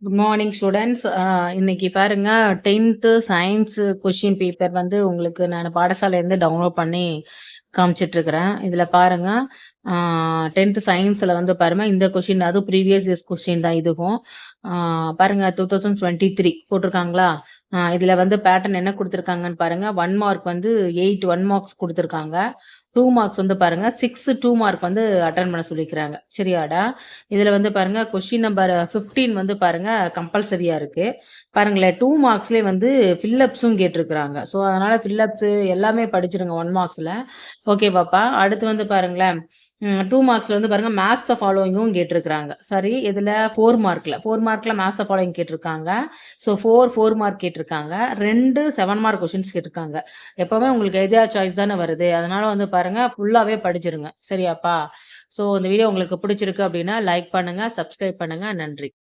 Good morning students. இன்னைக்கு பாருங்க 10th science question paper வந்து உங்களுக்கு நான் பாடசாலையிலேருந்து டவுன்லோட் பண்ணி காமிச்சிட்டு இருக்கிறேன். இதில் பாருங்க 10th சயின்ஸில் வந்து பாருங்க இந்த கொஷின் அதுவும் ப்ரீவியஸ் இயர்ஸ் கொஸ்டின் தான் இதுவும். பாருங்க 2023 போட்டிருக்காங்களா? இதில் வந்து பேட்டர்ன் என்ன கொடுத்துருக்காங்கன்னு பாருங்க. 1 மார்க் வந்து 8 1 மார்க்ஸ் கொடுத்துருக்காங்க. 2 மார்க்ஸ் வந்து பாருங்க 6 2 மார்க் வந்து அட்டன் பண்ண சொல்லிக்கிறாங்க. சரியாடா? இதில் வந்து பாருங்க கொஸ்டின் நம்பர் 15 வந்து பாருங்க கம்பல்சரியா இருக்கு. பாருங்களேன் 2 மார்க்ஸ்லேயே வந்து ஃபில்லப்ஸும் கேட்டிருக்கிறாங்க. ஸோ அதனால ஃபில்லப்ஸ் எல்லாமே படிச்சிருங்க 1 மார்க்ஸில். ஓகே பாப்பா. அடுத்து வந்து பாருங்களேன் 2 மார்க்ஸ்ல வந்து பாருங்க மேத்ஸ் த ஃபாலோயிங்கும் கேட்டிருக்கிறாங்க. சரி, இதில் 4 மார்க்கில் மேத்ஸ் த ஃபாலோயிங் கேட்டிருக்காங்க. ஸோ 4 மார்க் கேட்டிருக்காங்க. 2 7 மார்க் கொஷின்ஸ் கேட்டிருக்காங்க. எப்பவுமே உங்களுக்கு எதியா சாய்ஸ் தானே வருது. அதனால வந்து பாருங்க ஃபுல்லாகவே படிச்சிருங்க. சரியாப்பா? ஸோ இந்த வீடியோ உங்களுக்கு பிடிச்சிருக்கு அப்படின்னா லைக் பண்ணுங்க, சப்ஸ்கிரைப் பண்ணுங்க. நன்றி.